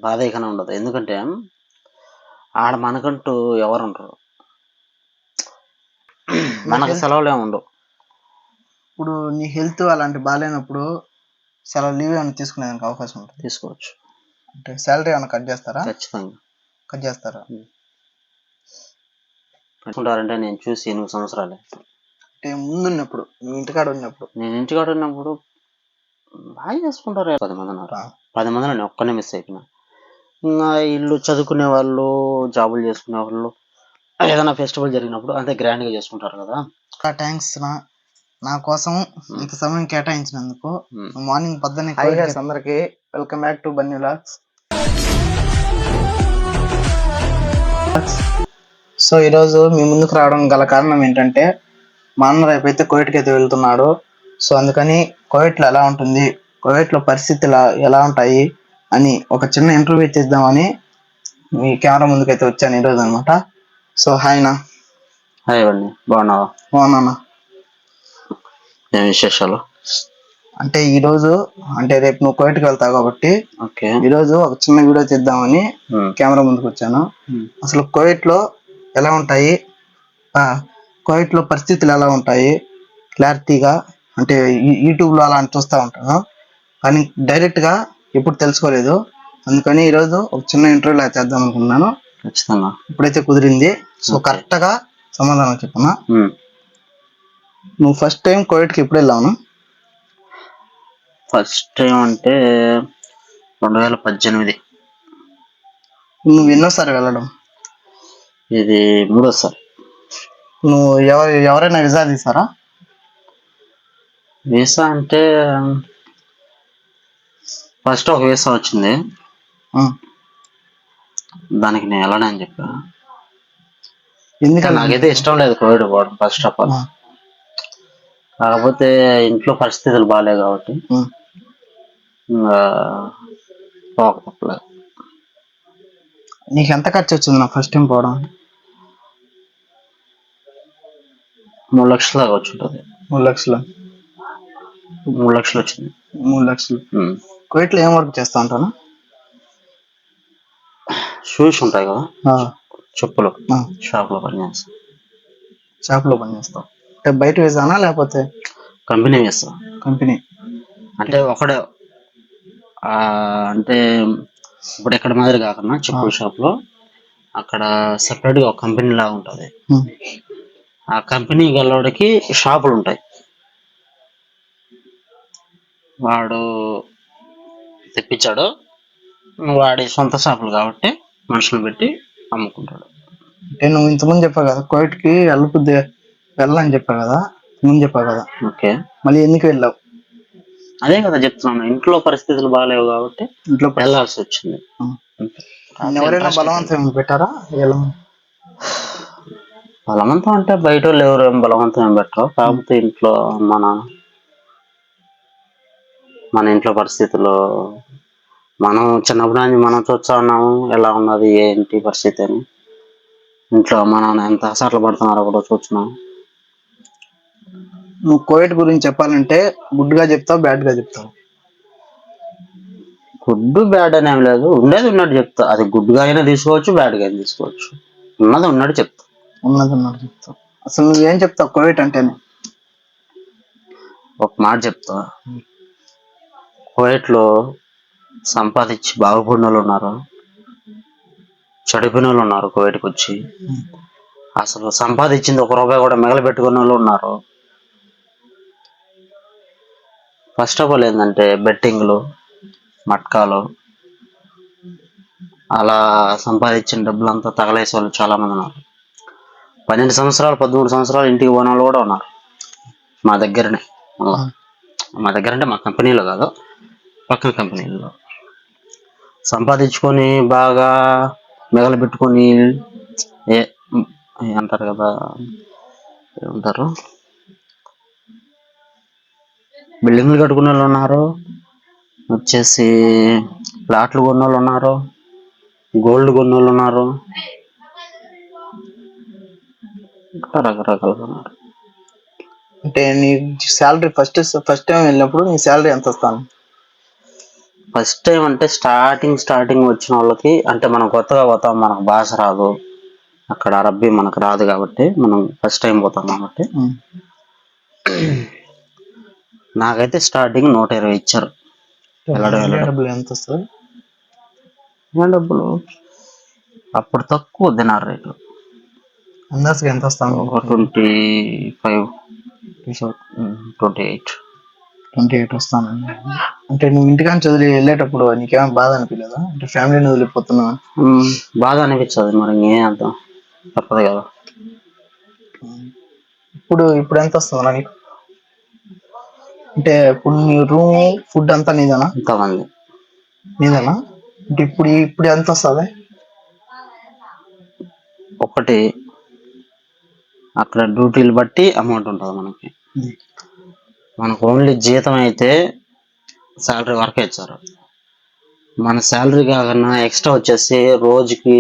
బాధ ఇకనే ఉండదు. ఎందుకంటే ఆడ మనకంటూ ఎవరు ఉండరు, మనకు సెలవులు ఏమి ఉండవు. ఇప్పుడు నీ హెల్త్ అలాంటి బాగాలేనప్పుడు సెలవు లీవ్ ఏమైనా తీసుకునేదానికి అవకాశం ఉంటుంది? తీసుకోవచ్చు. అంటే శాలరీ ఏమైనా కట్ చేస్తారా? ఖచ్చితంగా కట్ చేస్తారా? పెట్టుకుంటారంటే నేను చూసి 8 సంవత్సరాలే. అంటే ముందున్నప్పుడు నువ్వు ఇంటికాడ ఉన్నప్పుడు? నేను ఇంటికాడ ఉన్నప్పుడు బాగా చేసుకుంటారు. 10 మంది ఉన్నారు. 10 మందిలో నేను ఒక్కనే మిస్ అయిపోయినా. ఇంకా ఇల్లు చదువుకునే వాళ్ళు, జాబులు చేసుకునే వాళ్ళు ఏదైనా ఫెస్టివల్ జరిగినప్పుడు అంతే గ్రాండ్గా చేసుకుంటారు కదా. థ్యాంక్స్ నా కోసం ఇంత సమయం కేటాయించినందుకు. మార్నింగ్ పొద్దున్నే అందరికి welcome back to Bunny vlogs. So ఈరోజు మీ ముందుకు రావడం గల కారణం ఏంటంటే, మా అన్న రేపు అయితే కువైట్కి అయితే వెళ్తున్నాడు. సో అందుకని కువైట్లో ఎలా ఉంటుంది, కువైట్లో పరిస్థితులు ఎలా ఉంటాయి అని ఒక చిన్న ఇంటర్వ్యూ చేద్దామని మీ కెమెరా ముందుకైతే వచ్చాను ఈరోజు అనమాట. సో హాయ్ నా. హాయ్ అండి, బాగున్నావా? బాగున్నా. ఏం విశేషాలు? అంటే ఈరోజు అంటే రేపు నువ్వు కువైట్కి వెళ్తావు కాబట్టి ఈరోజు ఒక చిన్న వీడియో చేద్దామని కెమెరా ముందుకు వచ్చాను. అసలు కువైట్లో ఎలా ఉంటాయి, కువైట్లో పరిస్థితులు ఎలా ఉంటాయి క్లారిటీగా, అంటే యూట్యూబ్లో అలాంటి చూస్తూ ఉంటాను కానీ డైరెక్ట్గా ఎప్పుడు తెలుసుకోలేదు. అందుకని ఈరోజు ఒక చిన్న ఇంటర్వ్యూ చేద్దాం అనుకున్నాను. ఖచ్చితంగా ఇప్పుడైతే కుదిరింది. సో కరెక్ట్గా సమాధానం చెప్పనా? నువ్వు ఫస్ట్ టైం కువైట్కి ఎప్పుడు వెళ్ళావు? ఫస్ట్ టైం అంటే 2018. నువ్వు ఎన్నోసారి వెళ్ళడం? ఇది 3వసారి. నువ్వు ఎవరైనా వీసా తీసారా? వీసా అంటే ఫస్ట్ ఒక వీసా వచ్చింది, దానికి నేను వెళ్ళను అని చెప్పా. ఎందుకంటే నాకైతే ఇష్టం లేదు కువైట్ పోవడం ఫస్ట్ ఆఫ్ ఆల్. కాకపోతే ఇంట్లో పరిస్థితులు బాగాలేవు కాబట్టి పోక తప్పలేదు. నీకు ఎంత ఖర్చు వచ్చింది నా ఫస్ట్ టైం పోవడం? 3 లక్షల దాకా వచ్చి ఉంటుంది. 3 లక్షలు? 3 లక్షలు వచ్చింది. 3 లక్షలు. కువైట్లో ఏం వర్క్ చేస్తా ఉంటాను? షూస్ ఉంటాయి కదా, చెప్పులు షాప్లో పనిచేస్తా. షాప్లో పనిచేస్తావు అంటే బయట వేసానా లేకపోతే కంపెనీ వేస్తా? కంపెనీ అంటే ఒకడే, అంటే ఇప్పుడు ఎక్కడ మాదిరి కాకుండా చెప్పుల షాప్లో అక్కడ సెపరేట్గా ఒక కంపెనీ లాగా ఉంటుంది. ఆ కంపెనీ గెలవడికి షాపులు ఉంటాయి. వాడు తెప్పించాడు, వాడి సొంత షాపులు కాబట్టి మనుషులు పెట్టి అమ్ముకుంటాడు. అంటే నువ్వు ఇంతకుముందు చెప్పావు కదా కువైట్కి వెళ్ళని చెప్పావు కదా, ముందు చెప్పావు కదా. ఓకే, మళ్ళీ ఎందుకు వెళ్ళావు? అదే కదా చెప్తున్నాను, ఇంట్లో పరిస్థితులు బాగాలేవు కాబట్టి ఇంట్లో వెళ్ళాల్సి వచ్చింది. ఎవరైనా బలవంతం పెట్టారా? బలవంతం అంటే బయట వాళ్ళు ఎవరు బలవంతం ఏం పెట్టరు. కాకపోతే ఇంట్లో మన ఇంట్లో పరిస్థితులు మనం చిన్నప్పటి నుంచి మనం చూస్తా ఉన్నాము ఎలా ఉన్నది ఏంటి పరిస్థితి అని. ఇంట్లో మా నాన్న ఎంత అసట్లు పడుతున్నారో కూడా చూస్తున్నాం. నువ్వు కువైట్ గురించి చెప్పాలంటే గుడ్గా చెప్తావు, బ్యాడ్గా చెప్తావు? గుడ్ బ్యాడ్ అని ఏం లేదు, ఉండేది ఉన్నట్టు చెప్తా. అది గుడ్గా అయినా తీసుకోవచ్చు, బ్యాడ్గా అయినా తీసుకోవచ్చు. ఉన్నది ఉన్నట్టు చెప్తా. ఉన్నది ఉన్నట్టు చెప్తావు. అసలు నువ్వేం చెప్తావు కువైట్ అంటేనే? ఒక మాట చెప్తా, కువైట్లో సంపాదించి బాగుపడిన వాళ్ళు ఉన్నారు, చెడిపోయిన వాళ్ళు ఉన్నారు. కువైట్కి వచ్చి అసలు సంపాదించింది 1 రూపాయి కూడా మిగలబెట్టుకున్న వాళ్ళు ఉన్నారు. ఫస్ట్ ఆఫ్ ఆల్ ఏంటంటే బెట్టింగ్లు, మట్కాలు, అలా సంపాదించిన డబ్బులంతా తగలేసే వాళ్ళు చాలా మంది ఉన్నారు. 12 సంవత్సరాలు 13 సంవత్సరాలు ఇంటికి పోయిన వాళ్ళు కూడా ఉన్నారు మా దగ్గరనే. మా దగ్గర అంటే మా కంపెనీలో కాదు, పక్కన కంపెనీలో సంపాదించుకొని బాగా మిగలబెట్టుకొని అంటారు కదా, ఏమంటారు, బిల్డింగ్లు కట్టుకునే వాళ్ళు ఉన్నారు, వచ్చేసి ప్లాట్లు కొన్న వాళ్ళు ఉన్నారు, గోల్డ్ కొన్న వాళ్ళు ఉన్నారు, రకరకాలుగా ఉన్నారు. అంటే నీ శాలరీ ఫస్ట్ టైం వెళ్ళినప్పుడు నీ శాలరీ ఎంత వస్తాను? ఫస్ట్ టైం అంటే స్టార్టింగ్ వచ్చిన వాళ్ళకి, అంటే మనం కొత్తగా పోతాం, మనకు భాష రాదు, అక్కడ అరబ్బీ మనకు రాదు కాబట్టి, మనం ఫస్ట్ టైం పోతాం కాబట్టి నాకైతే స్టార్టింగ్ 120 ఇచ్చారు. డబ్బులు ఎంత వస్తుంది? డబ్బులు అప్పుడు తక్కువ దినార్ రేటు, అందాజుగా ఎంత వస్తాను? 25, 28 వస్తాను. అంటే నువ్వు ఇంటికాని చదివి వెళ్ళేటప్పుడు నీకేమైనా బాధ అనిపించలేదా? అంటే ఫ్యామిలీని వదిలిపోతున్నా. బాధ అనిపించదు, మరి ఇంకేం తప్పదు కదా. ఇప్పుడు ఎంత వస్తుందా నీకు? అంటే ఇప్పుడు నీ రూమ్ ఫుడ్ అంతా నీదేనా? ఇంతమంది నీదేనా? అంటే ఇప్పుడు ఎంత వస్తుంది? ఒకటి అక్కడ డ్యూటీలు బట్టి అమౌంట్ ఉంటుంది మనకి. మనకు ఓన్లీ జీతం అయితే శాలరీ వరకే ఇచ్చారు. మన శాలరీ కాకుండా ఎక్స్ట్రా వచ్చేసి రోజుకి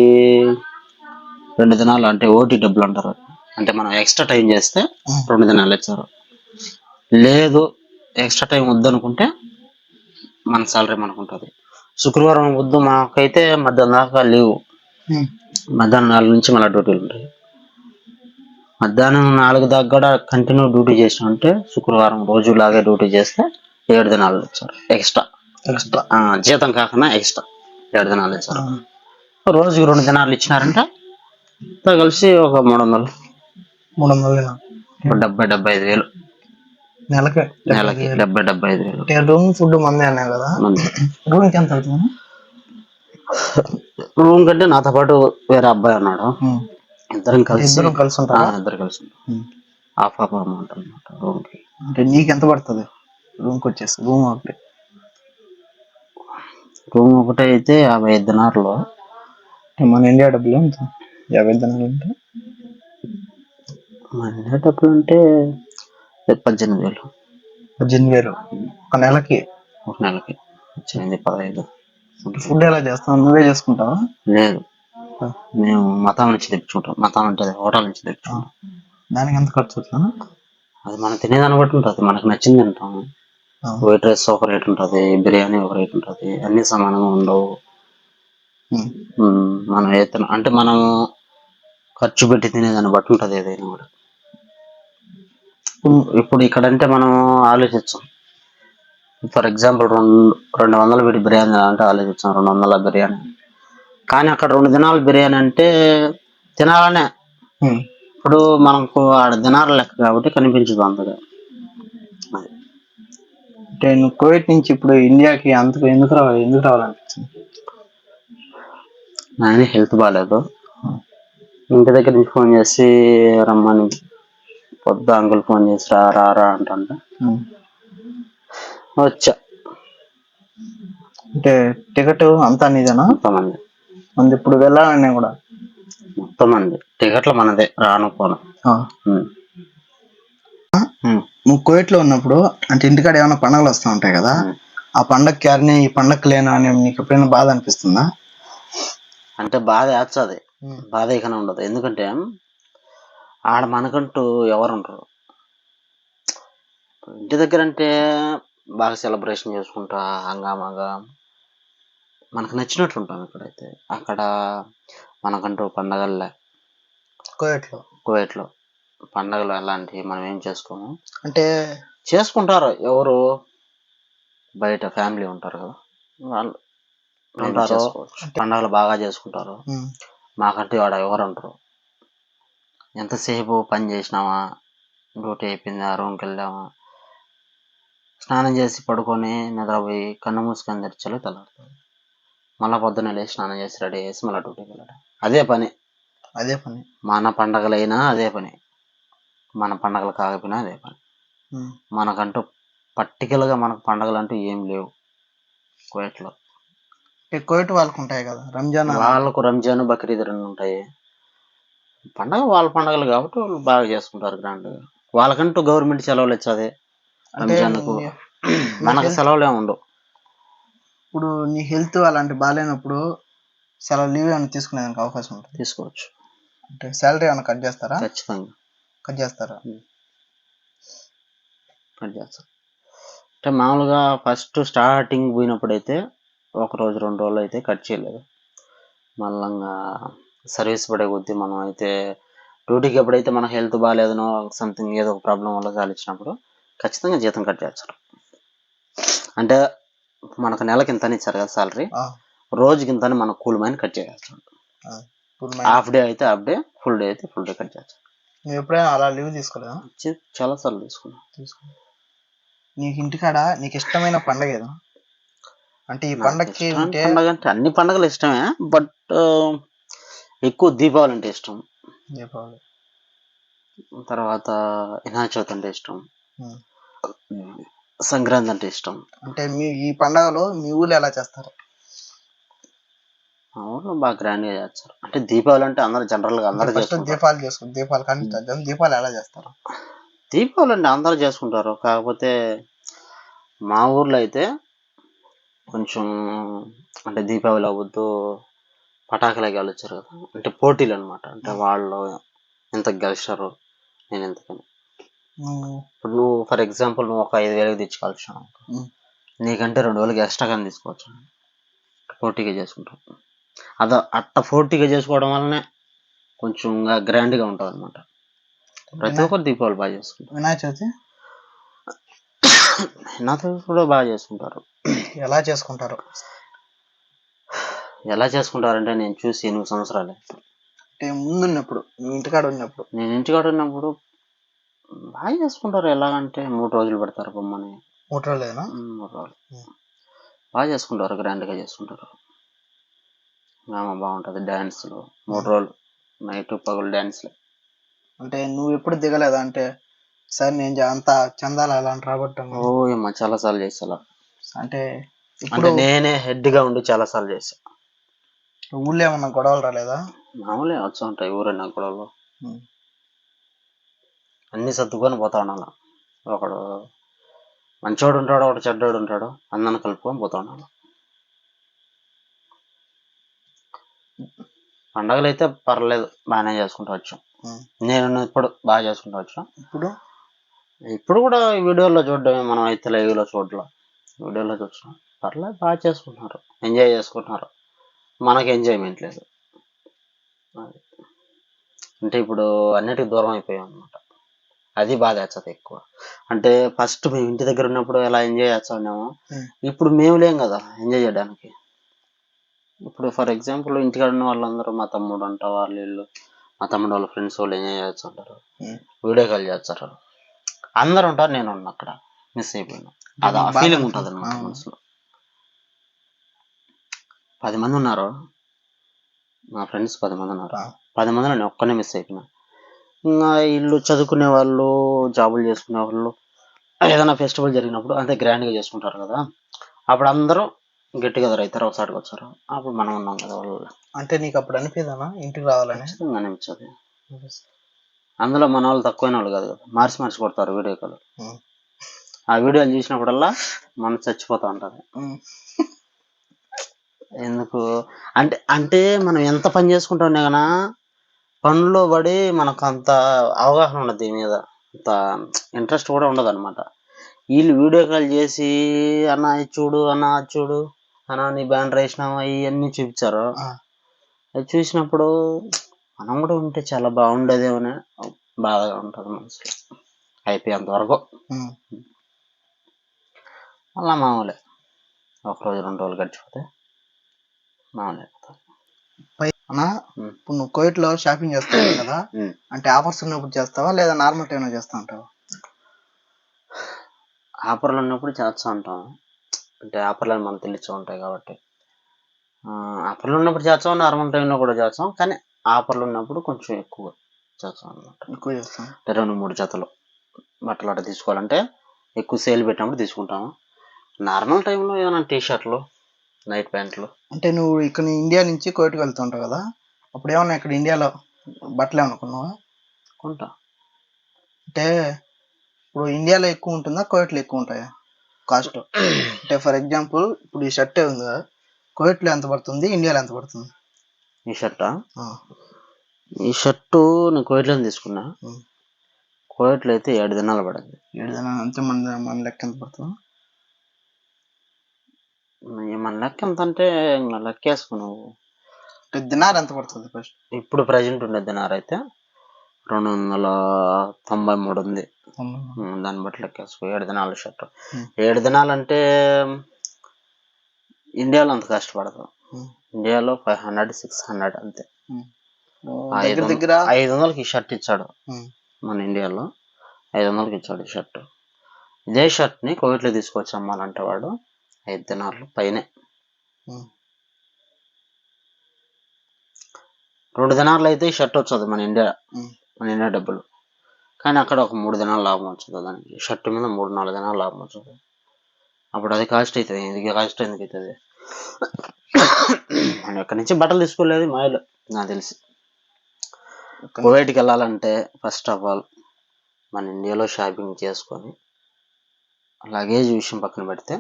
2 దినాలు, అంటే ఓటీ డబ్బులు అంటారు. అంటే మనం ఎక్స్ట్రా టైం చేస్తే 2 దినాలు ఇచ్చారు. లేదు ఎక్స్ట్రా టైం వద్దనుకుంటే మన శాలరీ మనకు ఉంటుంది. శుక్రవారం వద్దు మాకైతే మధ్యాహ్నం దాకా లీవు. మధ్యాహ్నం 4 నుంచి మళ్ళీ డ్యూటీలు ఉంటాయి. మధ్యాహ్నం 4 దాకా కూడా కంటిన్యూ డ్యూటీ చేసినామంటే, శుక్రవారం రోజులాగే డ్యూటీ చేస్తే 7 దినాలు ఇచ్చారు ఎక్స్ట్రా. జీతం కాకుండా ఎక్స్ట్రా 7 దినాలు ఇచ్చారు. రోజుకి 2 దినాలు ఇచ్చినారంటే కలిసి ఒక 300, 75,000 నెలకి 75,000. రూమ్ ఫుడ్ మందే అన్నా కదా, రూమ్ ఎంత అవుతుంది? రూమ్ కంటే నాతో పాటు వేరే అబ్బాయి ఉన్నాడు, ఇద్దరు కలిసి ఉంటారు. హాఫ్ అమౌంట్ అనమాట రూమ్కి. అంటే నీకు ఎంత పడుతుంది రూమ్కి వచ్చేసి? రూమ్ ఒకటే అయితే 55 దినార్లు. మన ఇండియా డబ్బులు ఎంత? 50 దినాలు అంటే మన ఇండియా డబ్బులు అంటే 18,000. 18,000 ఒక నెలకి? ఒక నెలకి 15. ఫుడ్ ఎలా చేస్తావు? నువ్వే చేసుకుంటావా? లేదు, మేము మతం నుంచి తెచ్చుకుంటాం. మతం అంటే హోటల్ నుంచి తెచ్చుకుంటాం. దానికి ఎంత ఖర్చు అవుతుంది? అది మనం తినేదాన్ని బట్టి ఉంటుంది. మనకు నచ్చింది తింటాము. వైట్ రైస్ ఒక రేట్ ఉంటుంది, బిర్యానీ ఒక రేట్ ఉంటుంది, అన్ని సమానంగా ఉండవు. మనం అంటే మనం ఖర్చు పెట్టి తినేదాన్ని బట్టి ఉంటుంది ఏదైనా కూడా. ఇప్పుడు ఇక్కడంటే మనం ఆలోచించాం. ఫర్ ఎగ్జాంపుల్ 200 పెట్టి బిర్యానీ అంటే ఆలోచించాం, 200 బిర్యానీ. కానీ అక్కడ 2 దినాలు బిర్యానీ అంటే తినాలనే. ఇప్పుడు మనకు ఆడ దినాలు లెక్క కాబట్టి కనిపించదు అంతగా. అంటే నువ్వు కువైట్ నుంచి ఇప్పుడు ఇండియాకి అంతకు ఎందుకు రావాలనిపించింది? నాయన హెల్త్ బాగాలేదు, ఇంటి దగ్గర నుంచి ఫోన్ చేసి రమ్మని, పొద్దు అంకుల్ ఫోన్ చేసి రా అంటంటే వచ్చా. అంటే టికెట్ అంతా నీదేనా? మొత్తం ఇప్పుడు వెళ్ళాలన్నా కూడా మొత్తం టికెట్లు మనదే, రాను పోను. నువ్వు కువైట్ లో ఉన్నప్పుడు అంటే ఇంటికాడ ఏమైనా పండుగలు వస్తూ ఉంటాయి కదా, ఆ పండగకి కానీ ఈ పండగకి లేనా అని నీకు ఎప్పుడైనా బాధ అనిపిస్తుందా? అంటే బాధ వేస్తుంది, బాధ ఇకనే ఉండదు. ఎందుకంటే ఆడ మనకంటూ ఎవరు ఉంటారు. ఇంటి దగ్గర అంటే బాగా సెలబ్రేషన్ చేసుకుంటా హంగామాగా మనకు నచ్చినట్టు ఉంటాం. ఇక్కడైతే అక్కడ మనకంటూ పండగలే. కువైట్లో పండగలు అలాంటివి మనం ఏం చేసుకోము. అంటే చేసుకుంటారు ఎవరు, బయట ఫ్యామిలీ ఉంటారు కదా, వాళ్ళు ఉంటారు, పండగలు బాగా చేసుకుంటారు. మాకంటే వాడు ఎవరు ఉంటారు. ఎంతసేపు పని చేసినామా, డ్యూటీ అయిపోయిందా, రూమ్కి వెళ్దామా, స్నానం చేసి పడుకొని నిద్రపోయి కన్ను మూసుకొని తెరిచాలో తెల్లారుతుంది. మళ్ళీ పొద్దున్న లేచి స్నానం చేసి రెడీ చేసి మళ్ళీ డ్యూటీకి వెళ్ళడం. అదే పని. మన పండగలైనా అదే పని, మన పండగలు కాకపోయినా అదే పని. మనకంటూ పర్టికులర్గా మనకు పండగలు అంటూ ఏం లేవు కువైట్లో. కువైట్ వాళ్ళకు ఉంటాయి కదా రంజాన్, వాళ్ళకు రంజాన్ బక్రీద్ 2 ఉంటాయి. పండగ వాళ్ళ పండగలు కాబట్టి వాళ్ళు బాగా చేసుకుంటారు గ్రాండ్గా. వాళ్ళకంటూ గవర్నమెంట్ సెలవులు ఇచ్చది రంజాన్కు, మనకు సెలవులు ఏమి ఉండవు. ఇప్పుడు నీ హెల్త్ అలాంటి బాగాలేనప్పుడు సెలవు లీవ్ ఏమైనా తీసుకునేదానికి అవకాశం ఉంటుంది? తీసుకోవచ్చు. అంటే శాలరీ ఏమైనా కట్ చేస్తారా? ఖచ్చితంగా కట్ చేస్తారా? కట్ చేస్తారు. అంటే మామూలుగా ఫస్ట్ స్టార్టింగ్ పోయినప్పుడైతే ఒక రోజు 2 రోజులు అయితే కట్ చేయలేదు. మళ్ళా సర్వీస్ పడే కొద్దీ మనం అయితే డ్యూటీకి ఎప్పుడైతే మన హెల్త్ బాగాలేదనో సంథింగ్ ఏదో ఒక ప్రాబ్లం వల్ల సాలిచ్చినప్పుడు ఖచ్చితంగా జీతం కట్ చేస్తారు. అంటే మనకు నెలకి ఇంతని ఇచ్చారు కదా సాలరీ, రోజుకి ఇంతని మన కూల్ మైన్ కట్ చేయాల్సి హాఫ్ డే అయితే హాఫ్ డే, ఫుల్ డే అయితే ఫుల్ డే కట్ చేస్తారు. నువ్వు ఎప్పుడైనా అలా లీవ్ తీసుకోలేదా? చాలా సార్లు తీసుకున్నా. నీకు ఇంటికాడ నీకు ఇష్టమైన పండగ ఏదో? అంటే ఈ పండగకి పండగ అంటే అన్ని పండగలు ఇష్టమే, బట్ ఎక్కువ దీపావళి అంటే ఇష్టం. దీపావళి తర్వాత వినాయక చవితి అంటే ఇష్టం, సంక్రాంతి అంటే ఇష్టం. అంటే మీ ఈ పండగలో మీ ఊళ్ళో ఎలా చేస్తారు? మా ఊళ్ళో బాగా గ్రాండ్ గా చేస్తారు. అంటే దీపావళి అంటే అందరు జనరల్ గా అందరూ దీపాలు కానీ దీపాలు ఎలా చేస్తారు? దీపావళి అంటే అందరూ చేసుకుంటారు. కాకపోతే మా ఊర్లో అయితే కొంచెం అంటే దీపావళి అవ్వద్దు పటాకులు గెలిచారు కదా, అంటే పోటీలు అనమాట. అంటే వాళ్ళు ఎంత గెలిచారు, నేను ఎంతకని. ఇప్పుడు నువ్వు ఫర్ ఎగ్జాంపుల్ నువ్వు ఒక 5,000 తెచ్చుకోవాల్సిన, నీకంటే 2,000 ఎక్స్ట్రా కానీ తీసుకోవచ్చు. పోటీగా చేసుకుంటాం. అట్ట పోటీగా చేసుకోవడం వల్లనే కొంచెం గ్రాండ్గా ఉంటుంది అనమాట. ప్రతి ఒక్కరు దీపావళి బాగా చేసుకుంటారు. వినాయక చవితి కూడా బాగా చేసుకుంటారు. ఎలా చేసుకుంటారంటే నేను చూసి 8 సంవత్సరాలే. ముందున్నప్పుడు నేను ఇంటికాడ ఉన్నప్పుడు బాగా చేసుకుంటారు. ఎలాగంటే 3 రోజులు పెడతారు బొమ్మని. 3 రోజులేనా? 3 రోజులు బాగా చేసుకుంటారు, గ్రాండ్గా చేసుకుంటారు. బాగుంటుంది డ్యాన్సులు 3 రోజులు నైట్ పగలు డ్యాన్స్లే. అంటే నువ్వు ఎప్పుడు దిగలేదా? అంటే సార్ నేను అంతా చందాలు అలాంటి రాబట్టాను. ఏమో చాలా సార్లు చేసా. అంటే ఇప్పుడు నేనే హెడ్ గా ఉండి చాలా సార్లు చేసా. ఊళ్ళో ఏమన్నా గొడవలు రాలేదా? మామూలే వచ్చి ఉంటాయి ఊరన్నా గొడవలు. అన్ని సర్దుకొని పోతా ఉండాలి. ఒకడు మంచోడు ఉంటాడు, ఒకడు చెడ్డోడు ఉంటాడు, అందరిని కలుపుకొని పోతా ఉండాలి. పండగలు అయితే పర్లేదు బాగానే చేసుకుంటూ వచ్చాం. నేను ఇప్పుడు బాగా చేసుకుంటూ వచ్చాం. ఇప్పుడు కూడా వీడియోలో చూడడమే, మనం అయితే లైవ్ లో చూడలే, వీడియోలో చూసాం. పర్లేదు బాగా చేసుకుంటున్నారు, ఎంజాయ్ చేసుకుంటున్నారు. మనకి ఎంజాయ్మెంట్ లేదు. అంటే ఇప్పుడు అన్నిటికీ దూరం అయిపోయాం అనమాట. అది బాధ వేస్తుంది ఎక్కువ. అంటే ఫస్ట్ మేము ఇంటి దగ్గర ఉన్నప్పుడు ఎలా ఎంజాయ్ చేస్తామేమో, ఇప్పుడు మేము లేం కదా ఎంజాయ్ చేయడానికి. ఇప్పుడు ఫర్ ఎగ్జాంపుల్ ఇంటికాడ ఉన్న వాళ్ళందరూ మా తమ్ముడు అంట, వాళ్ళు మా తమ్ముడు వాళ్ళ ఫ్రెండ్స్ వాళ్ళు ఎంజాయ్ చేస్తుంటారు, వీడియో కాల్ చేస్తారు, అందరు ఉంటారు, నేను ఉన్నా అక్కడ మిస్ అయిపోయినా. అది ఆ ఫీలింగ్ ఉంటుంది అన్నమాట మనసులో. 10 మంది ఉన్నారు మా ఫ్రెండ్స్, 10 మంది ఉన్నారు. 10 మందిలో నేను ఒక్కనే మిస్ అయిపోయినా. ఇంకా ఇల్లు చదువుకునే వాళ్ళు, జాబులు చేసుకునే వాళ్ళు, ఏదైనా ఫెస్టివల్ జరిగినప్పుడు అంతే గ్రాండ్గా చేసుకుంటారు కదా, అప్పుడు అందరూ గెట్ టుగెదర్ అవుతారు, ఒకసారికి వచ్చారు. అప్పుడు మనం ఉన్నాం కదా వాళ్ళు. అంటే నీకు అప్పుడు అనిపిదా ఇంటికి రావాలని? అనిపించదు. అందులో మన వాళ్ళు తక్కువైన వాళ్ళు కాదు కదా, మార్చి కొడతారు వీడియో కాల్. ఆ వీడియోలు చూసినప్పుడల్లా మనం చచ్చిపోతా ఉంటారు. ఎందుకు అంటే మనం ఎంత పని చేసుకుంటాం కదా, పనుల్లో పడి మనకు అంత అవగాహన ఉండదు దీని మీద, అంత ఇంట్రెస్ట్ కూడా ఉండదు అనమాట. వీళ్ళు వీడియో కాల్ చేసి అన్న చూడు, అన్న చూడు, అన్న నీ బ్యానర్ వేసినామా, ఇవన్నీ చూపించారు. అది చూసినప్పుడు మనం కూడా ఉంటే చాలా బాగుండేదేమో బాధగా ఉంటుంది మనసులో. అయిపోయేంత వరకు అలా మామూలే, 1 రోజు 2 రోజులు గడిచిపోతే మామూలే. ఇప్పుడు నువ్వు కోవిడ్ లో షాపింగ్ చేస్తావు కదా, అంటే ఆఫర్స్ ఉన్నప్పుడు చేస్తావా లేదా నార్మల్ టైంలో చేస్తా ఉంటావా? ఆఫర్లు ఉన్నప్పుడు చేస్తూ ఉంటాం. అంటే ఆఫర్లు మనకు తెలిసి ఉంటాయి కాబట్టి ఆఫర్లు ఉన్నప్పుడు చేస్తాం, నార్మల్ టైంలో కూడా చేస్తాం. కానీ ఆఫర్లు ఉన్నప్పుడు కొంచెం ఎక్కువ చేస్తాం అనమాట. ఎక్కువ చేస్తాం. 2-3 జతలు బట్టలు అట్లా తీసుకోవాలంటే ఎక్కువ సేల్ పెట్టినప్పుడు తీసుకుంటాము. నార్మల్ టైంలో ఏమైనా టీషర్ట్లు, నైట్ ప్యాంట్లు. అంటే నువ్వు ఇక్కడ ఇండియా నుంచి కోవిడ్కి వెళ్తుంటావు కదా, అప్పుడు ఏమన్నా ఇక్కడ ఇండియాలో బట్టలు ఏమన్నా కొన్నావా? కొంటా. అంటే ఇప్పుడు ఇండియాలో ఎక్కువ ఉంటుందా, కోవిడ్లో ఎక్కువ ఉంటాయా కాస్ట్? అంటే ఫర్ ఎగ్జాంపుల్ ఇప్పుడు ఈ షర్ట్ ఉంది కదా, కోవిడ్లో ఎంత పడుతుంది, ఇండియాలో ఎంత పడుతుంది? ఈ షర్టా? ఈ షర్టు నేను కోవిడ్లో తీసుకున్నా. కోవిడ్లో అయితే 7 దినాలు పడింది. 7 దినాలు అంటే మన లెక్క ఎంత పడుతుంది? మన లెక్క ఎంత అంటే లెక్కేసుకో నువ్వు. దినార్ ఎంత పడుతుంది ఫస్ట్? ఇప్పుడు ప్రజెంట్ ఉండే దినార్ అయితే 293 ఉంది. దాన్ని బట్టి లెక్కేసుకో. 7 దినాల షర్ట్. 7 దినాలంటే ఇండియాలో అంత కష్టపడతాం. ఇండియాలో 500 600 అంతే. 500కి ఈ షర్ట్ ఇచ్చాడు మన ఇండియాలో. 500కి ఇచ్చాడు ఈ షర్ట్. ఇదే షర్ట్ ని కోవిట్లో తీసుకొచ్చి అమ్మాలంటే వాడు 5 దినార్లు పైనే. 2 దినార్లు అయితే ఈ షర్ట్ వచ్చదు మన ఇండియా డబ్బులు. కానీ అక్కడ ఒక 3 దినాలు లాభం వచ్చదు. దానికి షర్ట్ మీద 3-4 దినాలు లాభం వచ్చదు. అప్పుడు అది కాస్ట్ అవుతుంది. ఇది కాస్ట్ ఎందుకు అవుతుంది? మనం ఎక్కడి నుంచి బట్టలు తీసుకోలేదు మాయలు నాకు తెలిసి. కువైట్కి వెళ్ళాలంటే ఫస్ట్ ఆఫ్ ఆల్ మన ఇండియాలో షాపింగ్ చేసుకొని, లగేజ్ విషయం పక్కన పెడితే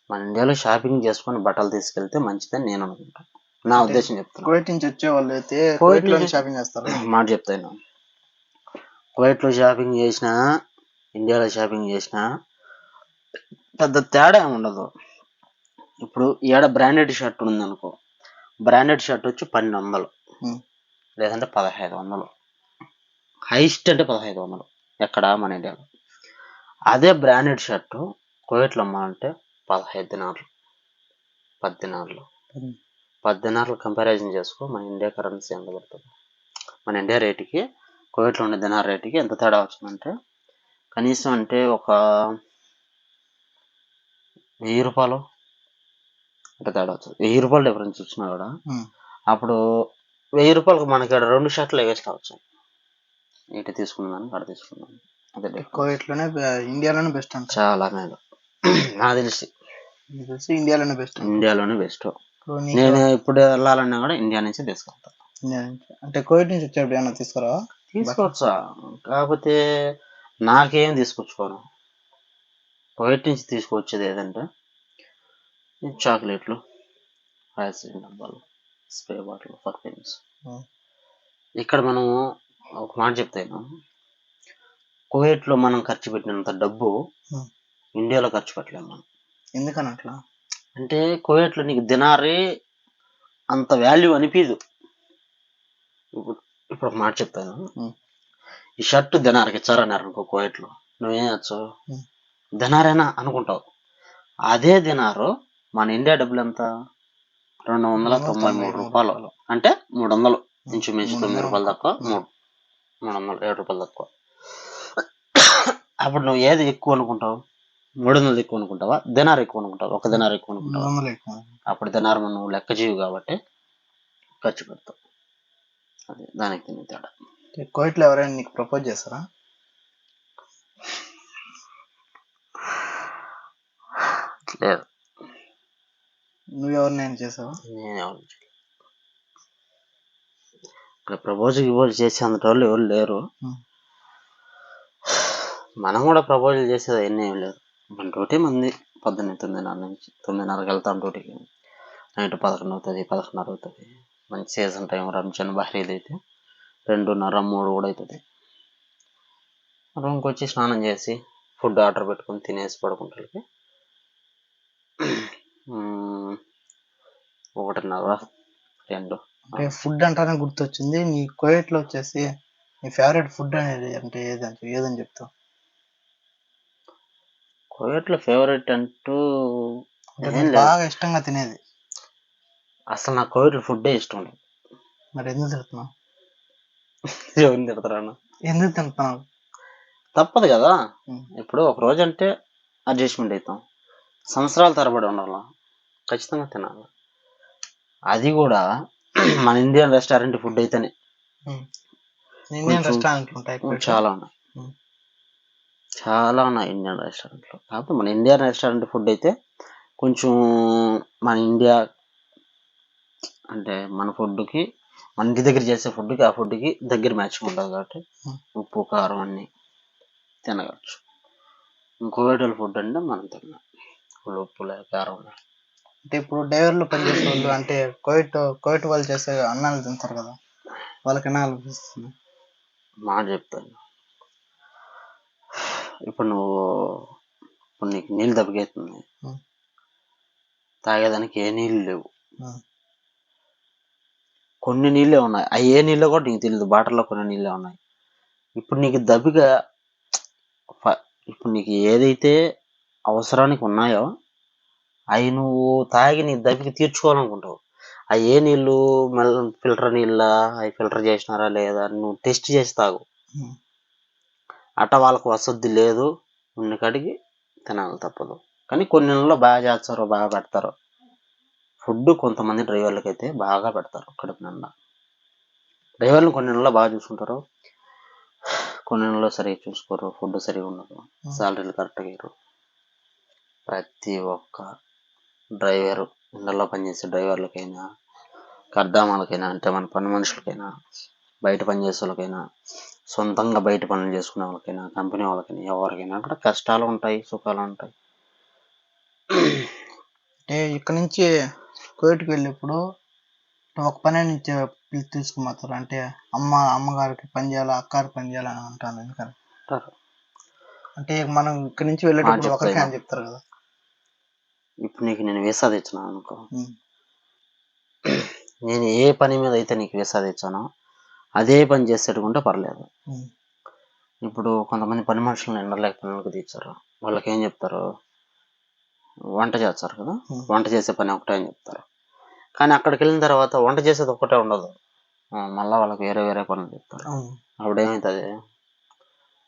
మన ఇండియాలో షాపింగ్ చేసుకొని బట్టలు తీసుకెళ్తే మంచిదని నేను అనుకుంటాను. నా ఉద్దేశం చెప్తాను. కువైట్ నుంచి వచ్చే వాళ్ళు అయితే కువైట్లో షాపింగ్ చేస్తారు. మాట చెప్తాను. కువైట్లో షాపింగ్ చేసినా ఇండియాలో షాపింగ్ చేసినా పెద్ద తేడా ఉండదు. ఇప్పుడు ఏడ బ్రాండెడ్ షర్ట్ ఉంది అనుకో, బ్రాండెడ్ షర్ట్ వచ్చి 1200 లేదంటే 1500, హైయెస్ట్ అంటే 1500 ఎక్కడ మన ఇండియాలో. అదే బ్రాండెడ్ షర్ట్ కువైట్లో అమ్మాలంటే 15 దినార్లు 10 దినార్లు 10 దినార్లు కంపారిజన్ చేసుకో. మన ఇండియా కరెన్సీ ఎంత పడుతుంది? మన ఇండియా రేటుకి కువైట్లో ఉండే దినార్ రేటుకి ఎంత తేడా వచ్చిందంటే కనీసం అంటే ఒక 1000 రూపాయలు అంటే తేడా వచ్చింది. 1000 రూపాయలు డిఫరెన్స్ వచ్చినా కూడా అప్పుడు 1000 రూపాయలకు మనకి 2 షర్ట్లు ఎగస్ట్రా వచ్చాయి. ఇటు తీసుకున్నాను అక్కడ తీసుకున్నాను. అదే కువైట్లోనే ఇండియాలోనే బెస్ట్ అంట. చాలా మేలు నాకు తెలిసి ఇండియాలోనే బెస్ట్. నేను ఇప్పుడు వెళ్ళాలన్నా కూడా ఇండియా నుంచి తీసుకెళ్తాను. అంటే కువైట్ నుంచి వచ్చేప్పుడు ఏమన్నా తీసుకురా? తీసుకోవచ్చా? కాకపోతే నాకేం తీసుకొచ్చుకోను. కువైట్ నుంచి తీసుకొచ్చేది ఏదంటే చాక్లెట్లు, ఐస్ క్రీమ్ డబ్బాలు, స్ప్రే బాటిల్, పర్ఫ్యూమ్స్. ఇక్కడ మనం ఒక మాట చెప్తాను, కువైట్లో మనం ఖర్చు పెట్టినంత డబ్బు ఇండియాలో ఖర్చు పెట్టలేము మనం. ఎందుకని అట్లా అంటే కువైట్లో నీకు దినారే అంత వాల్యూ అనిపించదు. ఇప్పుడు ఒక మాట చెప్తాను, ఈ షర్ట్ దినార్కి ఇచ్చారన్నారు అనుకో కువైట్లో, నువ్వేం వచ్చు దినారేనా అనుకుంటావు. అదే దినారు మన ఇండియా డబ్బులు ఎంత? 293 రూపాయలు. అంటే 300 ఇంచుమించు 9 రూపాయలు తక్కువ, 307 రూపాయలు తక్కువ. అప్పుడు నువ్వు ఏది ఎక్కువ అనుకుంటావు? 300 ఎక్కువ అనుకుంటావా, దినార్ ఎక్కువ అనుకుంటావు? ఒక దినార్ ఎక్కువ అనుకుంటావా? అప్పుడు దినార్ నువ్వు లెక్క చేయవు కాబట్టి ఖర్చు పెడతావు. అది దానికి తిని తేడా. కువైట్లో ఎవరైనా నీకు ప్రపోజ్ చేస్తారా? లేదు. నువ్వెవరినైనా చేసావా? నేను ఎవరు ఇక్కడ ప్రపోజ్ చేసే అంత వాళ్ళు ఎవరు లేరు. మనం కూడా ప్రపోజల్ చేసేది ఎన్ని ఏం లేదు. మన డ్యూటీ మంది పొద్దున్న 9:30 నుంచి 9:30కి వెళ్తాం డ్యూటీకి. నైట్ 11 అవుతుంది, 11:30 అవుతుంది. మంచి సీజన్ టైం రంజాన్ బహ్రీద్ అయితే 2:30 3 కూడా అవుతుంది. రూమ్కి వచ్చి స్నానం చేసి ఫుడ్ ఆర్డర్ పెట్టుకొని తినేసి పడుకుంటానికి 1:30 2. అంటే ఫుడ్ అంటానే గుర్తొచ్చింది, నీ కువైట్లో వచ్చేసి నీ ఫేవరెట్ ఫుడ్ అనేది అంటే ఏదని చెప్తావు? కువైట్లో ఫేవరెట్ అంటూ బాగా ఇష్టంగా తినేది? అసలు నాకు కువైట్లో ఫుడ్డే ఇష్టం లేదు. మరి ఎందుకు తిడుతున్నావు? ఎవరిని తిడతారా? ఎందుకు తింటున్నావు? తప్పదు కదా. ఇప్పుడు ఒక రోజు అంటే అడ్జస్ట్మెంట్ అవుతాం, సంవత్సరాల తరబడి ఉండాల, ఖచ్చితంగా తినాలి. అది కూడా మన ఇండియన్ రెస్టారెంట్ ఫుడ్ అయితేనే. ఇండియన్ రెస్టారెంట్లు ఉంటాయి, చాలా ఉన్నాయి ఇండియన్ రెస్టారెంట్లు. కాకపోతే మన ఇండియన్ రెస్టారెంట్ ఫుడ్ అయితే కొంచెం మన ఇండియా అంటే మన ఫుడ్కి, మన ఇంటి దగ్గర చేసే ఫుడ్కి ఆ ఫుడ్కి దగ్గర మ్యాచింగ్ ఉంటుంది కాబట్టి ఉప్పు కారం అన్నీ తినగలచ్చు. కువైట్ ఫుడ్ అంటే మనం తిన్నాం ఉప్పు లేక కారం. అంటే ఇప్పుడు డ్రైవర్లు పనిచేసే వాళ్ళు అంటే కువైట్ వాళ్ళు చేసే అన్నాలు తింటారు కదా, వాళ్ళకి ఎలా అనిపిస్తుంది? మాట చెప్తాను, ఇప్పుడు నీకు నీళ్ళు దెబ్బకేస్తుంది, తాగేదానికి ఏ నీళ్ళు లేవు. కొన్ని నీళ్ళే ఉన్నాయి, అవి ఏ నీళ్ళో కూడా నీకు తెలియదు. బాటిల్లో కొన్ని నీళ్ళే ఉన్నాయి. ఇప్పుడు నీకు దప్పిక, ఇప్పుడు నీకు ఏదైతే అవసరానికి ఉన్నాయో అవి నువ్వు తాగి నీ దప్పిక తీర్చుకోవాలనుకుంటావు. అవి ఏ నీళ్ళు, మళ్ళీ ఫిల్టర్ నీళ్ళ, అవి ఫిల్టర్ చేసినారా లేదా నువ్వు టెస్ట్ చేసి తాగు. అట్ట వాళ్ళకు వసతి లేదు, ఉన్న కాడికి తినాలి తప్పదు. కానీ కొన్ని నెలల్లో బాగా చేస్తారు, బాగా పెడతారు ఫుడ్. కొంతమంది డ్రైవర్లకి అయితే బాగా పెడతారు కడుపు నిండా. డ్రైవర్లు కొన్ని నెలల్లో బాగా చూసుకుంటారు, కొన్ని నెలల్లో సరిగ్గా చూసుకోరు, ఫుడ్ సరిగా ఉండదు, శాలరీలు కరెక్ట్గా ఇవ్వరు. ప్రతి ఒక్క డ్రైవరు, ఇళ్ళల్లో పనిచేసే డ్రైవర్లకైనా, కర్దామాలకైనా, అంటే మన పని మనుషులకైనా, బయట పని చేసే వాళ్ళకైనా, సొంతంగా బయట పనులు చేసుకునే వాళ్ళకైనా, కంపెనీ వాళ్ళకైనా, ఎవరికైనా కూడా కష్టాలు ఉంటాయి, సుఖాలు ఉంటాయి. అంటే ఇక్కడ నుంచి కోవిడ్కి వెళ్ళినప్పుడు ఒక పని నుంచి తీసుకుపోతారు. అంటే అమ్మగారికి పని చేయాలా, అక్కగారికి పని చేయాలని అంటాను. ఎందుకని అంటే మనం ఇక్కడ నుంచి వెళ్ళేటప్పుడు ఒకరికి అని చెప్తారు కదా. ఇప్పుడు నీకు నేను వీసా తెచ్చిన అనుకో, నేను ఏ పని మీద అయితే నీకు వీసా తెచ్చానో అదే పని చేసేట్టుకుంటే పర్లేదు. ఇప్పుడు కొంతమంది పని మనుషులను ఎండలేక పనులకు తీర్చారు, వాళ్ళకి ఏం చెప్తారు, వంట చేస్తారు కదా, వంట చేసే పని ఒకటే అని చెప్తారు. కానీ అక్కడికి వెళ్ళిన తర్వాత వంట చేసేది ఒక్కటే ఉండదు, మళ్ళీ వాళ్ళకి వేరే వేరే పనులు చెప్తారు. అప్పుడు ఏమవుతుంది,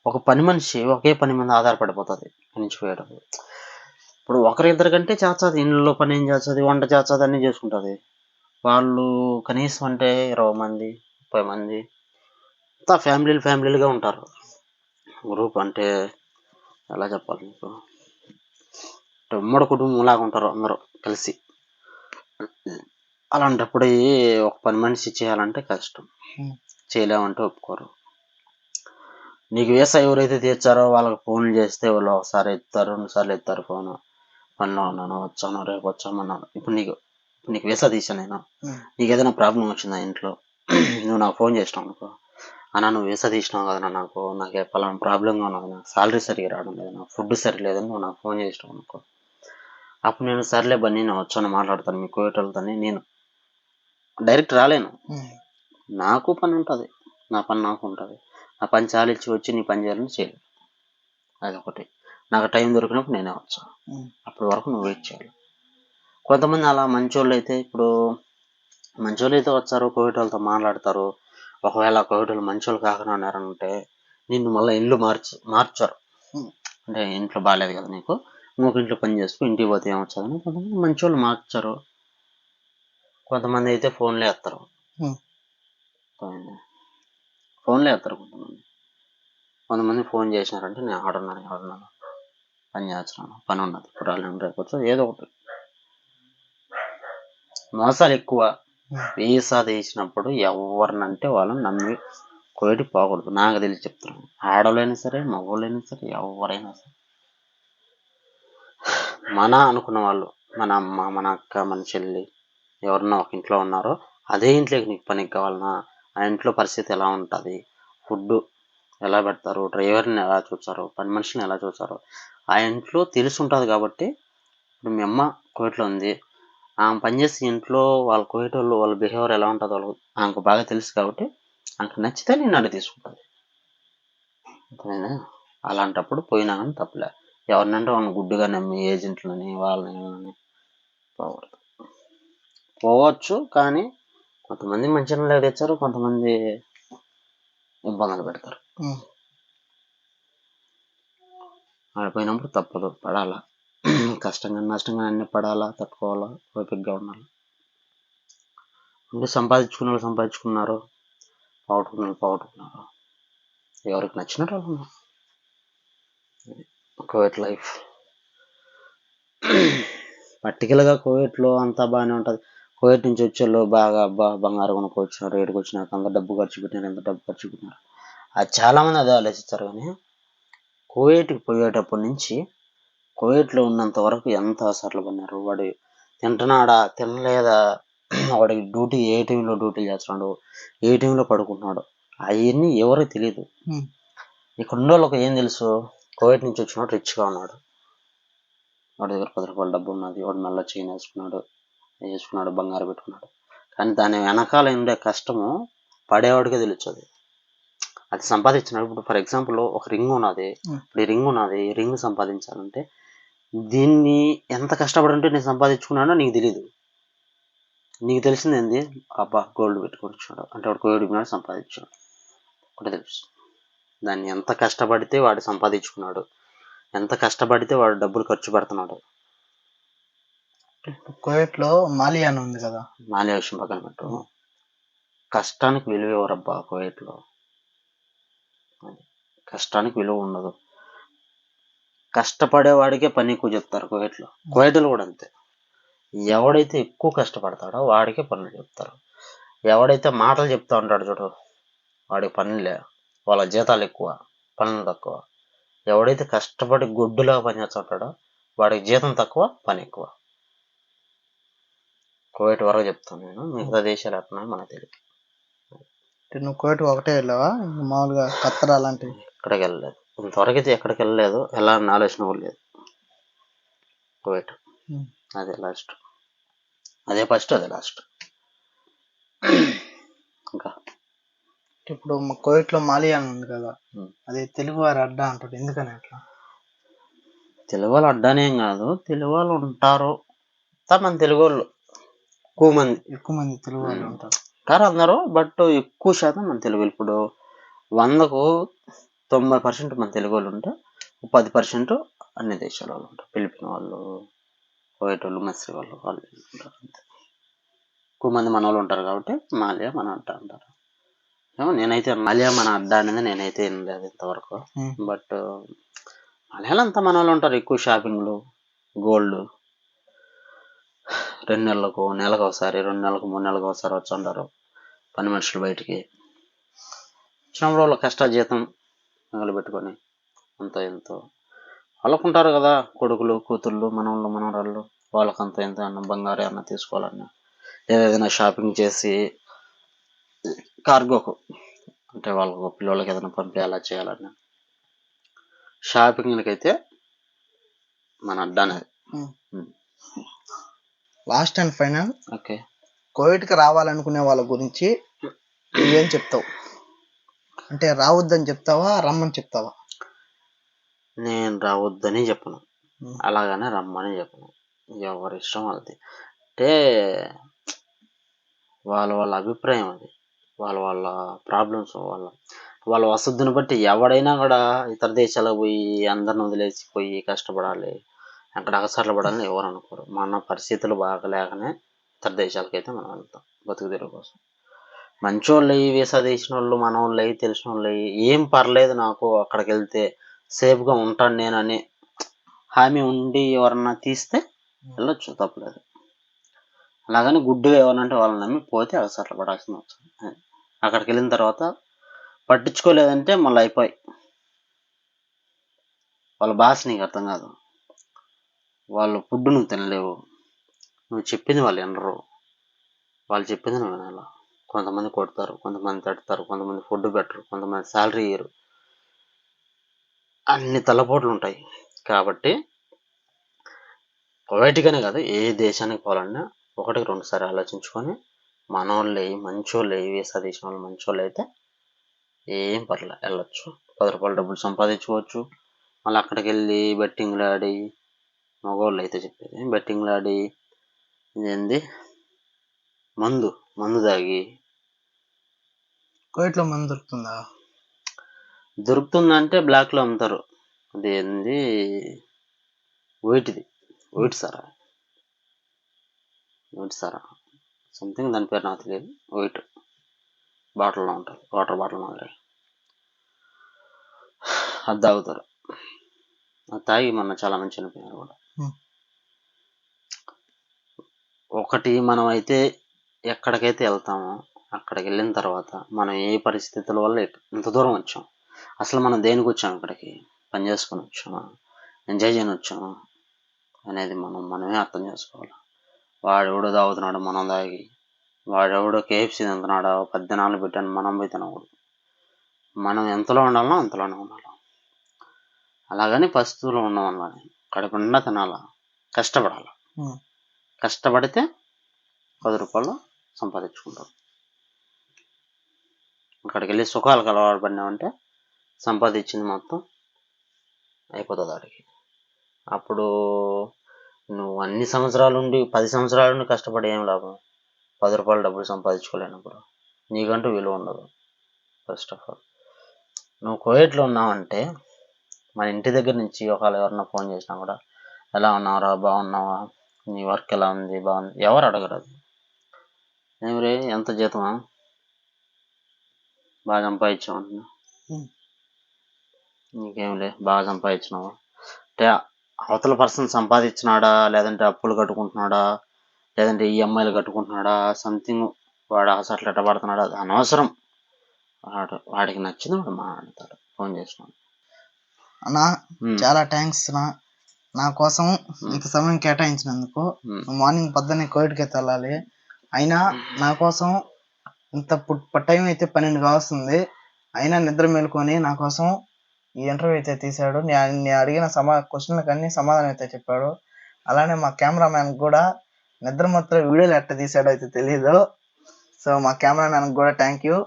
ఒక పని మనిషి ఒకే పని మీద ఆధారపడిపోతుంది పోయేటప్పుడు. ఇప్పుడు ఒకరిద్దరి కంటే చేస్తుంది, ఇంట్లో పని ఏం చేస్తుంది, వంట చేస్తుంది, అన్నీ చేసుకుంటుంది. వాళ్ళు కనీసం అంటే 20 మంది 30 మంది అంతా ఫ్యామిలీలుగా ఉంటారు. గ్రూప్ అంటే ఎలా చెప్పాలి మీకు, ఉమ్మడి కుటుంబం లాగా ఉంటారు అందరూ కలిసి. అలాంటప్పుడు ఒక పని మనిషి చేయాలంటే కష్టం, చేయలేమంటే ఒప్పుకోరు. నీకు వీసా ఎవరైతే తీర్చారో వాళ్ళకి ఫోన్లు చేస్తే వాళ్ళు ఒకసారి ఎత్తారు, 2 సార్లు ఎత్తారు ఫోను, పనిలో ఉన్నాను, వచ్చాను, రేపు వచ్చామన్నాను. ఇప్పుడు నీకు వీసా తీసాను నేను, నీకు ఏదైనా ప్రాబ్లం వచ్చిందా ఇంట్లో, నువ్వు నాకు ఫోన్ చేసినావు అనుకో, అన్న నువ్వు వీసా తీసినావు కదా నాకు పలానా ప్రాబ్లంగా ఉన్నది, నాకు సాలరీ సరిగ్గా రావడం లేదు, నాకు ఫుడ్ సరిలేదని నువ్వు నాకు ఫోన్ చేసినావు అనుకో, అప్పుడు నేను సర్లే బన్నీ నేను వచ్చాను మాట్లాడతాను మీ కోయటోళ్ళతోని. నేను డైరెక్ట్ రాలేను, నాకు పని ఉంటుంది, నా పని నాకు ఉంటుంది. నా పని చాలిచ్చి వచ్చి నీ పని చేయాలని చేయలేదు, అదొకటి. నాకు టైం దొరికినప్పుడు నేనే వచ్చాను, అప్పటి వరకు నువ్వు వెయిట్ చేయాలి. కొంతమంది అలా మంచోళ్ళు అయితే, ఇప్పుడు మంచోళ్ళు అయితే వచ్చారు, కోవిడ్ వాళ్ళతో మాట్లాడతారు. ఒకవేళ కోవిడ్ వాళ్ళు మంచోళ్ళు కాకుండా ఉన్నారంటే నిన్ను మళ్ళీ ఇల్లు మార్చరు. అంటే ఇంట్లో బాగాలేదు కదా నీకు, ఇంకొక ఇంట్లో పని చేసుకుని ఇంటికి పోతే ఏమొచ్చదని కొంతమంది మంచోళ్ళు మార్చరు. కొంతమంది అయితే ఫోన్లే ఎత్తారు, కొంతమంది ఫోన్ చేసినారంటే నేను ఆడున్నాను పని చేస్తున్నాను, పని ఉన్నది, ఇప్పుడు రాలేను, రేపు వచ్చి ఏదో ఒకటి. మోసాలు ఎక్కువ. వీసా తీసినప్పుడు ఎవరినంటే వాళ్ళని నమ్మి కోవిడ్ పోకూడదు, నాకు తెలిసి చెప్తున్నాను. ఆడవాళ్ళైనా సరే, మగవాళ్ళైనా సరే, ఎవరైనా సరే, మన అనుకున్న వాళ్ళు, మన అమ్మ, మన అక్క, మన చెల్లి ఎవరన్నా ఒక ఇంట్లో ఉన్నారో అదే ఇంట్లోకి నీకు పనికి కావాలన్నా, ఆ ఇంట్లో పరిస్థితి ఎలా ఉంటుంది, ఫుడ్ ఎలా పెడతారు, డ్రైవర్ని ఎలా చూస్తారు, పని మనిషిని ఎలా చూస్తారు, ఆ ఇంట్లో తెలిసి ఉంటుంది. కాబట్టి ఇప్పుడు మీ అమ్మ కోవిడ్లో ఉంది, ఆమె పనిచేసే ఇంట్లో వాళ్ళ కోవిడ్ వాళ్ళు వాళ్ళ బిహేవియర్ ఎలా ఉంటుందో ఆమెకు బాగా తెలుసు. కాబట్టి ఆమెకు నచ్చితే నేను అడిగి తీసుకుంటుంది. అలాంటప్పుడు పోయినా కానీ తప్పలే. ఎవరినంటే వాళ్ళని గుడ్డుగా నమ్మి ఏజెంట్లని వాళ్ళని పోకూడదు. పోవచ్చు, కానీ కొంతమంది మంచి నెల తెచ్చారు, కొంతమంది ఇబ్బందులు పెడతారు. ఆడిపోయినప్పుడు తప్పదు, పడాలా, కష్టంగా నష్టంగా అన్ని పడాలా, తట్టుకోవాలా, ఓపికగా ఉండాలి. అంటే సంపాదించుకున్న వాళ్ళు సంపాదించుకున్నారు, పోగొట్టుకున్నారు, ఎవరికి నచ్చినట్టు వాళ్ళు ఉన్నారు. కోవిడ్ లైఫ్ పర్టికులర్గా కోవిడ్లో అంతా బాగానే ఉంటుంది. కోవిడ్ నుంచి వచ్చేళ్ళు బాగా బంగారం కొనుక్కోవచ్చు, రేటుకు వచ్చినాక అంత డబ్బు ఖర్చు పెట్టినారు, అది చాలామంది అదే ఆలోచిస్తారు. కానీ కోవిడ్కి పోయేటప్పటి నుంచి కోవిడ్లో ఉన్నంత వరకు ఎంత అసలు పడినారు, వాడు తింటున్నాడా తినలేదా, వాడికి డ్యూటీ ఏ టైంలో డ్యూటీ చేస్తున్నాడు, ఏ టైంలో పడుకుంటున్నాడు, అవన్నీ ఎవరికి తెలియదు. ఇక్కడ ఉన్న వాళ్ళకి ఏం తెలుసు, కోవిడ్ నుంచి వచ్చినప్పుడు రిచ్గా ఉన్నాడు, వాడి దగ్గర 10 రూపాయల డబ్బు ఉన్నది, వాడు మెల్ల చైన్ వేసుకున్నాడు, బంగారు పెట్టుకున్నాడు. కానీ దాని వెనకాల ఉండే కష్టము పడేవాడికే తెలుస్తుంది. అది సంపాదించినాడు. ఇప్పుడు ఫర్ ఎగ్జాంపుల్ ఒక రింగ్ ఉన్నది, ఇప్పుడు ఈ రింగ్ సంపాదించాలంటే దీన్ని ఎంత కష్టపడి ఉంటే నేను సంపాదించుకున్నానో నీకు తెలియదు. నీకు తెలిసింది ఏంది? అబ్బా గోల్డ్ పెట్టుకొని వచ్చాడు అంటే వాడు కోడినాడు, సంపాదించాడు ఒకటి తెలుసు. దాన్ని ఎంత కష్టపడితే వాడు సంపాదించుకున్నాడు, ఎంత కష్టపడితే వాడు డబ్బులు ఖర్చు పెడుతున్నాడు. కువైట్లో మాలియా అని ఉంది కదా, మాలియా విషయం పక్కన పెట్టు. కష్టానికి విలువ ఎవరబ్బా కువైట్లో? కష్టానికి విలువ ఉండదు. కష్టపడేవాడికే పని ఎక్కువ చెప్తారు కువైట్లో. కువైట్లో కూడా అంతే. ఎవడైతే ఎక్కువ కష్టపడతాడో వాడికే పనులు చెప్తారు. ఎవడైతే మాటలు చెప్తా ఉంటాడు చూడు, వాడికి పనులే, వాళ్ళ జీతాలు ఎక్కువ, పనులు తక్కువ. ఎవడైతే కష్టపడి గొడ్డులాగా పనిచేస్తుంటాడో వాడికి జీతం తక్కువ, పని ఎక్కువ. కువైట్ వరకు చెప్తాను నేను, మిగతా దేశాలు ఎట్లా మనకు తెలియదు. నువ్వు కువైట్ ఒకటే వెళ్ళావా? మామూలుగా ఖత్తర్ అలాంటివి ఎక్కడికి వెళ్ళలేదు ఇంతవరకు అయితే, ఎక్కడికి వెళ్ళలేదు, వెళ్ళాలని ఆలోచన కూడా లేదు. కువైట్ అదే లాస్ట్, అదే ఫస్ట్, అదే లాస్ట్. ఇంకా ఇప్పుడు కువైట్లో మాలియా అని ఉంది కదా, అది తెలుగు వారి అడ్డా అంటారు, ఎందుకని అట్లా? తెలుగు వాళ్ళు అడ్డానేం కాదు, తెలుగు వాళ్ళు ఉంటారు, మన తెలుగు వాళ్ళు ఎక్కువ మంది తెలుగు వాళ్ళు ఉంటారు కారు అందరూ, బట్ ఎక్కువ శాతం మన తెలుగు. ఇప్పుడు 100కు 90% మన తెలుగు వాళ్ళు ఉంటే 10% అన్ని దేశాల వాళ్ళు ఉంటారు. ఫిలిపిన్ వాళ్ళు, కువైట్ వాళ్ళు, మస్రి వాళ్ళు ఉంటారు అంతే. ఎక్కువ మంది మన వాళ్ళు ఉంటారు కాబట్టి మాలియా మన అడ్డా అంటారు. ఏమో నేనైతే మాలియా మన అడ్డా అనేది నేనైతే వినలేదు ఇంతవరకు. బట్ మలయాళం అంతా మన వాళ్ళు ఉంటారు. ఎక్కువ షాపింగ్లు, గోల్డ్ 2 నెలలకు, నెలకు ఒకసారి, 2 నెలలకు, 3 నెలలకు ఒకసారి వచ్చి ఉంటారు పని మనుషులు బయటికి. వచ్చినప్పుడు వాళ్ళ కష్ట జీతం పెట్టుకొని అంత ఎంతో వాళ్ళకుంటారు కదా, కొడుకులు, కూతుళ్ళు, మనవాళ్ళు, మనవరాళ్ళు, వాళ్ళకంత ఎంత అన్న బంగారు ఏమన్నా తీసుకోవాలన్నా, ఏదైనా షాపింగ్ చేసి కార్గోకు అంటే వాళ్ళకు పిల్లలకి ఏదైనా పంపించాలా చేయాలన్నా, షాపింగ్లకైతే మన అడ్డానే. లాస్ట్ అండ్ ఫైనల్, ఓకే, కోవిడ్కి రావాలనుకునే వాళ్ళ గురించి నువ్వేం చెప్తావు? అంటే రావద్దని చెప్తావా, రమ్మని చెప్తావా? నేను రావద్దని చెప్పను, అలాగనే రమ్మని చెప్పను. ఎవరి ఇష్టం వాళ్ళది. అంటే వాళ్ళ అభిప్రాయం అది, వాళ్ళ ప్రాబ్లమ్స్, వాళ్ళ వసతిని బట్టి ఎవడైనా కూడా ఇతర దేశాలకు పోయి అందరిని వదిలేసి పోయి కష్టపడాలి, అక్కడ అగసాట్లు పడాలని ఎవరు అనుకోరు. మన పరిస్థితులు బాగలేకనే ఇతర దేశాలకైతే మనం వెళ్తాం బతుకు తెరువు కోసం. మంచోళ్ళు వీసా తీసిన వాళ్ళు, మన వాళ్ళు తెలిసిన వాళ్ళు ఏం పర్లేదు నాకు అక్కడికి వెళ్తే సేఫ్గా ఉంటాను నేనని హామీ ఉండి ఎవరన్నా తీస్తే వెళ్ళొచ్చు, తప్పలేదు. అలాగని గుడ్డుగా ఎవరనంటే వాళ్ళని నమ్మి పోతే అగసాట్లు పడాల్సిన అవసరం. అక్కడికి వెళ్ళిన తర్వాత పట్టించుకోలేదంటే మళ్ళీ అయిపోయి, వాళ్ళ భాష నీకు అర్థం కాదు, వాళ్ళ ఫుడ్ నువ్వు తినలేవు, నువ్వు చెప్పింది వాళ్ళు వినరు, వాళ్ళు చెప్పింది నువ్వు వినాలా. కొంతమంది కొడతారు, కొంతమంది తడతారు, కొంతమంది ఫుడ్ పెట్టరు, కొంతమంది శాలరీ ఇయ్యరు, అన్ని తలపోట్లు ఉంటాయి. కాబట్టి కువైట్గానే కాదు, ఏ దేశానికి పోవాలన్నా 1-2 సారి ఆలోచించుకొని మనోళ్ళు మంచోళ్ళు వీసా తీసిన వాళ్ళు మంచోళ్ళు అయితే ఏం పర్లే వెళ్ళొచ్చు, 10 రూపాయలు డబ్బులు సంపాదించుకోవచ్చు. మళ్ళీ అక్కడికి వెళ్ళి బెట్టింగ్లు ఆడి, మగవాళ్ళు అయితే చెప్పేది బెట్టింగ్లు ఆడి ఇదేంది మందు తాగి. కువైట్లో మందు దొరుకుతుందంటే బ్లాక్లో అమ్ముతారు. అదేంది వైట్ సారా సంథింగ్, దాని పేరు నాకు తెలియదు. వైట్ బాటిల్లో ఉంటుంది, వాటర్ బాటిల్ మాదిరి, అది తాగుతారు. అది తాగి మొన్న చాలా మంచి చనిపోయారు కూడా. ఒకటి మనం అయితే ఎక్కడికైతే వెళ్తామో అక్కడికి వెళ్ళిన తర్వాత మనం ఏ పరిస్థితుల వల్ల ఇంత దూరం వచ్చాం, అసలు మనం దేనికి వచ్చాం, ఇక్కడికి పని చేసుకొని వచ్చామా, ఎంజాయ్ చేయని వచ్చామా అనేది మనమే అర్థం చేసుకోవాలి. వాడెవడో తాగుతున్నాడు, మనం తాగి, వాడెవడో KFC తింటున్నాడు, 10 దినాలు పెట్టాను, మనం పోయి తినకూడదు. మనం ఎంతలో ఉండాలో అంతలోనే ఉండాలి. అలాగని పరిస్థితుల్లో ఉన్నాం అన్నది కడుపుండా తినాలా, కష్టపడాలి. ఉమ్. కష్టపడితే 10 రూపాయలు సంపాదించుకుంటాం. అక్కడికి వెళ్ళి సుఖాలకు అలవాటు పడినామంటే సంపాదించింది మొత్తం అయిపోతుంది వాడికి. అప్పుడు నువ్వు అన్ని సంవత్సరాలు ఉండి 10 సంవత్సరాల నుండి కష్టపడి ఏం లాభం? 10 రూపాయలు డబ్బులు సంపాదించుకోలేనప్పుడు నీకంటూ విలువ ఉండదు. ఫస్ట్ ఆఫ్ ఆల్ నువ్వు కువైట్లో ఉన్నావంటే మన ఇంటి దగ్గర నుంచి ఒకవేళ ఎవరన్నా ఫోన్ చేసినా కూడా ఎలా ఉన్నావురా, బాగున్నావా, నీ వర్క్ ఎలా ఉంది, బాగుంది, ఎవరు అడగరు. అది ఏమిరే ఎంత జీతమా, బాగా సంపాదించావు అంటున్నా. ఉమ్. నీకేమిలే బాగా సంపాదించినావా అంటే అవతల పర్సన్ సంపాదించినాడా, లేదంటే అప్పులు కట్టుకుంటున్నాడా, లేదంటే ఈఎంఐలు కట్టుకుంటున్నాడా, సంథింగ్ వాడు అసలు ఎట్ట పడుతున్నాడా, అది అనవసరం. వాడికి నచ్చింది వాడు మాట్లాడతాడు ఫోన్ చేసినాడు. అన్నా చాలా థ్యాంక్స్ నా కోసం ఇంత సమయం కేటాయించినందుకు. మార్నింగ్ పొద్దున్నే కోవిడ్కి వెళ్ళాలి, అయినా నా కోసం ఇంత టైం అయితే 12 కావస్తుంది, అయినా నిద్ర మేలుకొని నా కోసం ఈ ఇంటర్వ్యూ అయితే తీశాడు. నేను అడిగిన క్వశ్చన్లకు అన్ని సమాధానం అయితే చెప్పాడు. అలానే మా కెమెరామ్యాన్ కూడా నిద్ర మాత్రం వీడియోలు ఎట్ట తీసాడో అయితే తెలియదు. సో మా కెమెరామ్యాన్ కూడా థ్యాంక్ యూ.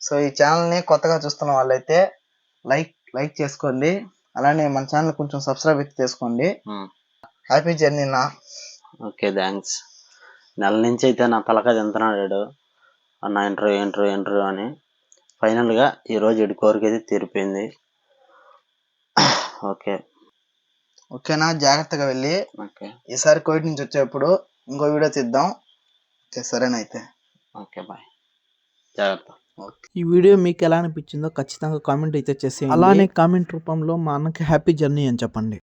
సో ఈ ఛానల్ని కొత్తగా చూస్తున్న వాళ్ళైతే లైక్ చేసుకోండి, అలానే మన ఛానల్ కొంచెం సబ్స్క్రైబ్ అయితే చేసుకోండి. హ్యాపీ జర్నీ నా. Okay thanks. నెల నుంచి అయితే నా తలకాయ తింటున్నాడు అన్న ఇంటర్వ్యూ అని. ఫైనల్గా ఈరోజు ఇటు కోరిక అయితే తీరిపోయింది. ఓకేనా, జాగ్రత్తగా వెళ్ళి ఈసారి కోవిడ్ నుంచి వచ్చేప్పుడు ఇంకో వీడియో తీద్దాం. ఓకే సరేనా అయితే. ఓకే బాయ్, జాగ్రత్త. ఈ వీడియో మీకు ఎలా అనిపించిందో ఖచ్చితంగా కామెంట్ అయితే చేసేయండి. అలానే కామెంట్ రూపంలో మా అన్నకి హ్యాపీ జర్నీ అని చెప్పండి.